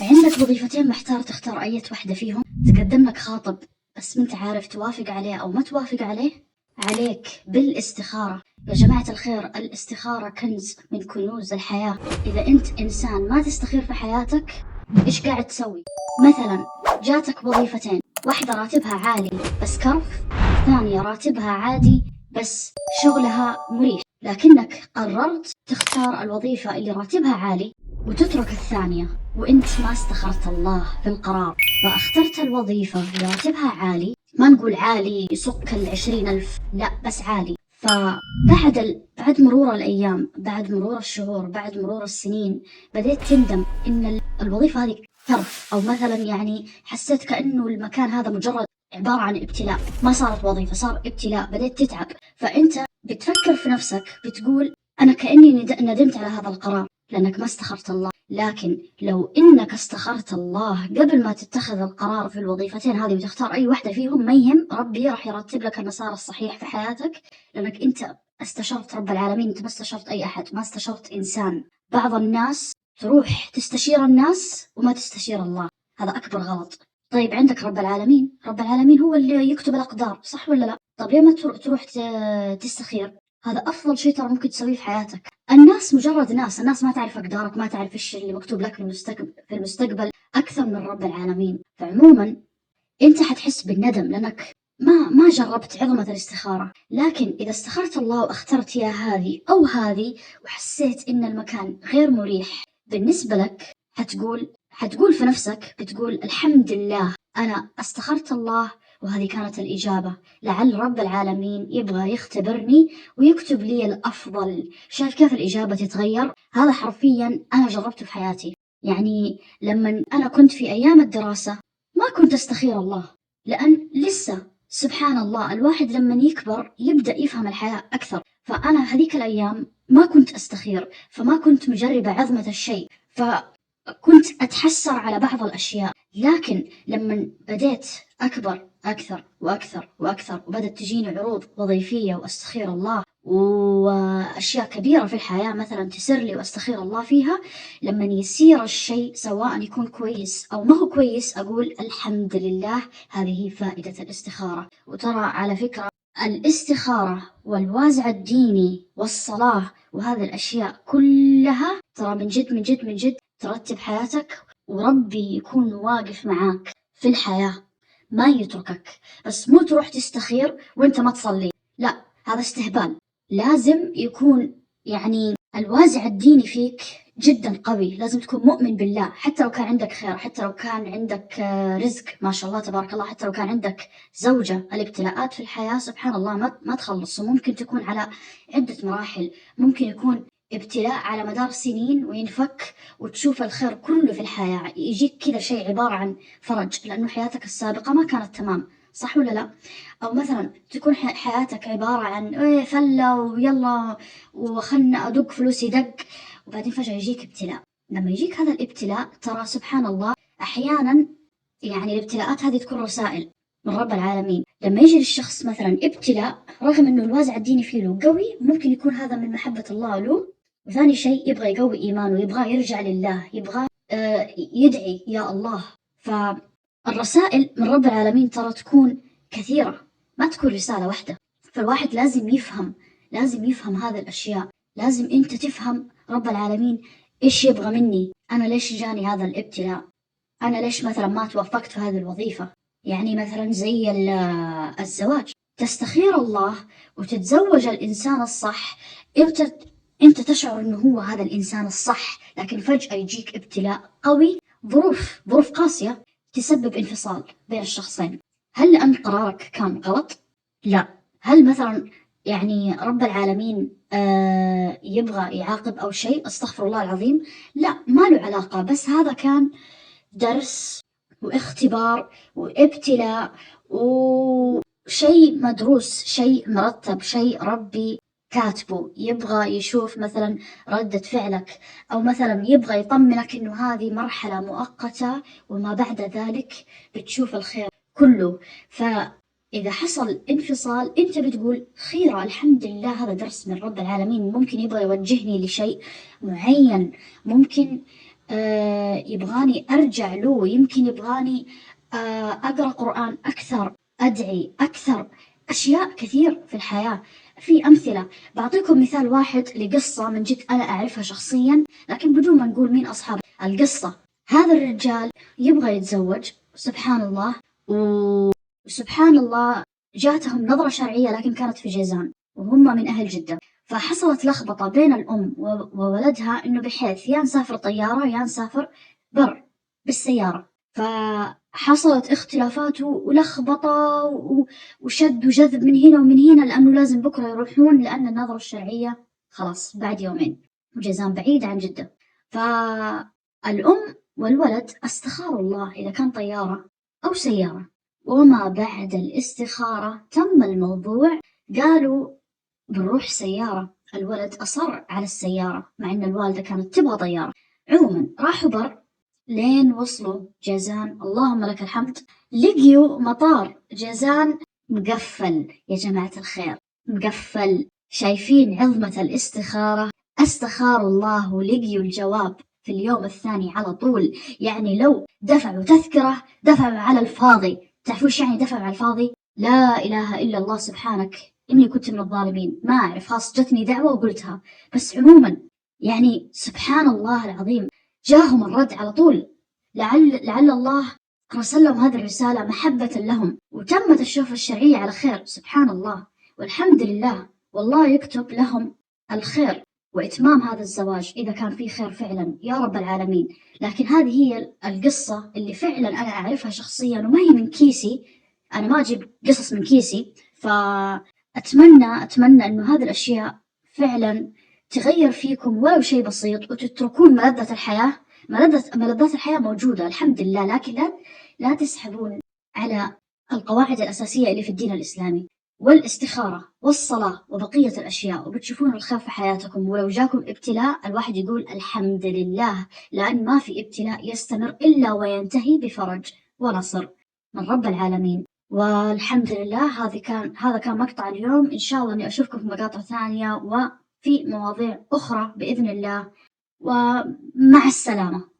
عندك وظيفتين محتار تختار أي واحدة فيهم. تقدم لك خاطب بس ما انت عارف توافق عليه أو ما توافق عليه. عليك بالاستخارة. يا جماعة الخير، الاستخارة كنز من كنوز الحياة. إذا أنت إنسان ما تستخير في حياتك، إيش قاعد تسوي؟ مثلا جاتك وظيفتين، واحدة راتبها عالي بس كرف، الثانية راتبها عادي بس شغلها مريح، لكنك قررت تختار الوظيفة اللي راتبها عالي وتترك الثانية، وانت ما استخرت الله في القرار، فاخترت الوظيفة اللي راتبها عالي. ما نقول عالي يسق 20,000، لا بس عالي. بعد مرور الأيام، بعد مرور الشهور، بعد مرور السنين، بديت تندم إن الوظيفة هذه ترف، أو مثلا يعني حسيت كأنه المكان هذا مجرد عبارة عن ابتلاء، ما صارت وظيفة، صار ابتلاء، بديت تتعب. فأنت بتفكر في نفسك، بتقول أنا كأني ندمت على هذا القرار لأنك ما استخرت الله. لكن لو إنك استخرت الله قبل ما تتخذ القرار في الوظيفتين هذه وتختار أي واحدة فيهم، ما يهم، ربي راح يرتب لك المسار الصحيح في حياتك، لأنك أنت استشرت رب العالمين، أنت ما استشرت أي أحد، ما استشرت إنسان. بعض الناس تروح تستشير الناس وما تستشير الله، هذا أكبر غلط. طيب عندك رب العالمين، رب العالمين هو اللي يكتب الأقدار، صح ولا لا؟ طب ليه ما تروح تستخير؟ هذا أفضل شيء ترى ممكن تسويه في حياتك. الناس مجرد ناس، الناس ما تعرف أقدارك، ما تعرف إيش اللي مكتوب لك في المستقبل أكثر من رب العالمين. فعموما أنت حتحس بالندم لأنك ما جربت عظمة الاستخارة. لكن إذا استخرت الله واخترت يا هذه أو هذه وحسيت إن المكان غير مريح بالنسبة لك، حتقول في نفسك، بتقول الحمد لله أنا استخرت الله وهذه كانت الإجابة، لعل رب العالمين يبغى يختبرني ويكتب لي الأفضل. شايف كيف الإجابة تتغير؟ هذا حرفيا أنا جربته في حياتي. يعني لما أنا كنت في أيام الدراسة ما كنت أستخير الله، لأن لسه سبحان الله الواحد لما يكبر يبدأ يفهم الحياة أكثر. فأنا هذيك الأيام ما كنت أستخير، فما كنت مجربة عظمة الشيء، فكنت أتحسر على بعض الأشياء. لكن لما بديت أكبر أكثر وأكثر وأكثر، وبدأت تجيني عروض وظيفية وأستخير الله، وأشياء كبيرة في الحياة مثلا تسر لي وأستخير الله فيها، لما يصير الشيء سواء يكون كويس أو ما هو كويس أقول الحمد لله. هذه فائدة الاستخارة. وترى على فكرة الاستخارة والوازع الديني والصلاة وهذه الأشياء كلها ترى من جد من جد من جد ترتب حياتك، وربي يكون واقف معاك في الحياة، ما يتركك. بس مو تروح تستخير وانت ما تصلي، لا، هذا استهبال. لازم يكون يعني الوازع الديني فيك جدا قوي، لازم تكون مؤمن بالله، حتى لو كان عندك خير، حتى لو كان عندك رزق ما شاء الله تبارك الله، حتى لو كان عندك زوجة. الابتلاءات في الحياة سبحان الله ما تخلص، وممكن تكون على عدة مراحل. ممكن يكون ابتلاء على مدار سنين وينفك وتشوف الخير كله في الحياة، يجيك كذا شيء عبارة عن فرج، لأنه حياتك السابقة ما كانت تمام، صح ولا لا؟ أو مثلا تكون حياتك عبارة عن فلة ويلا وخلنا أدق فلوسي دق، وبعدين فجأة يجيك ابتلاء. لما يجيك هذا الابتلاء ترى سبحان الله أحيانا يعني الابتلاءات هذه تكون رسائل من رب العالمين. لما يجي للشخص مثلا ابتلاء رغم أنه الوازع الديني فيه له قوي، ممكن يكون هذا من محبة الله له. وثاني شيء يبغى يقوي إيمانه، يبغى يرجع لله، يبغى يدعي يا الله. فالرسائل من رب العالمين ترى تكون كثيرة، ما تكون رسالة واحدة. فالواحد لازم يفهم هذه الأشياء. لازم أنت تفهم رب العالمين إيش يبغى مني، أنا ليش جاني هذا الابتلاء، أنا ليش مثلا ما توفقت في هذه الوظيفة. يعني مثلا زي الزواج، تستخير الله وتتزوج الإنسان الصح. أنت تشعر أنه هو هذا الإنسان الصح، لكن فجأة يجيك ابتلاء قوي، ظروف قاسية تسبب انفصال بين الشخصين. هل لأن قرارك كان غلط؟ لا. هل مثلا يعني رب العالمين يبغى يعاقب أو شيء؟ استغفر الله العظيم، لا، ما له علاقة. بس هذا كان درس واختبار وابتلاء وشيء مدروس، شيء مرتب، شيء ربي كاتبه. يبغى يشوف مثلا ردة فعلك، أو مثلا يبغى يطمنك إنه هذه مرحلة مؤقتة وما بعد ذلك بتشوف الخير كله. فإذا حصل انفصال أنت بتقول خيرة، الحمد لله، هذا درس من رب العالمين، ممكن يبغى يوجهني لشيء معين، ممكن يبغاني أرجع له، يمكن يبغاني أقرأ قرآن أكثر، أدعي أكثر، أشياء كثير في الحياة. في أمثلة، بعطيكم مثال واحد لقصة من جد أنا أعرفها شخصيا، لكن بدون ما نقول مين أصحاب القصة. هذا الرجال يبغى يتزوج، سبحان الله، وسبحان الله جاتهم نظرة شرعية لكن كانت في جيزان وهم من أهل جدة. فحصلت لخبطة بين الأم وولدها، إنه بحيث يا نسافر طيارة يا نسافر بر بالسيارة. فحصلت اختلافات ولخبطة وشد وجذب من هنا ومن هنا، لأنه لازم بكرة يروحون، لأن النظرة الشرعية خلاص بعد يومين، وجيزان بعيد عن جدة. فالأم والولد استخاروا الله إذا كان طيارة أو سيارة، وما بعد الاستخارة تم الموضوع، قالوا بنروح سيارة. الولد أصر على السيارة مع أن الوالدة كانت تبغى طيارة. عموما راحوا بر، لين وصلوا جيزان، اللهم لك الحمد، لقيوا مطار جيزان مقفل. يا جماعة الخير مقفل. شايفين عظمة الاستخارة؟ استخاروا الله ولقيوا الجواب في اليوم الثاني على طول. يعني لو دفعوا تذكرة دفعوا على الفاضي. تعرفوش يعني دفعوا على الفاضي؟ لا إله إلا الله، سبحانك إني كنت من الظالمين. ما أعرف، خاص جتني دعوة وقلتها. بس عموما يعني سبحان الله العظيم، جاهم الرد على طول. لعل الله أرسل لهم هذه الرسالة محبة لهم، وتمت الشوفة الشرعية على خير. سبحان الله والحمد لله، والله يكتب لهم الخير وإتمام هذا الزواج إذا كان فيه خير فعلا يا رب العالمين. لكن هذه هي القصة اللي فعلا أنا أعرفها شخصيا، وما هي من كيسي، أنا ما أجيب قصص من كيسي. فأتمنى أنه هذه الأشياء فعلا تغير فيكم ولو شيء بسيط، وتتركون ملذة الحياة. ملذات الحياة موجودة الحمد لله، لكن لا تسحبون على القواعد الأساسية اللي في الدين الإسلامي، والاستخارة والصلاة وبقية الأشياء، وبتشوفون الخير في حياتكم. ولو جاكم ابتلاء الواحد يقول الحمد لله، لأن ما في ابتلاء يستمر إلا وينتهي بفرج ونصر من رب العالمين. والحمد لله، هذا كان مقطع اليوم. إن شاء الله أني أشوفكم في مقاطع ثانية وفي مواضيع أخرى بإذن الله، ومع السلامة.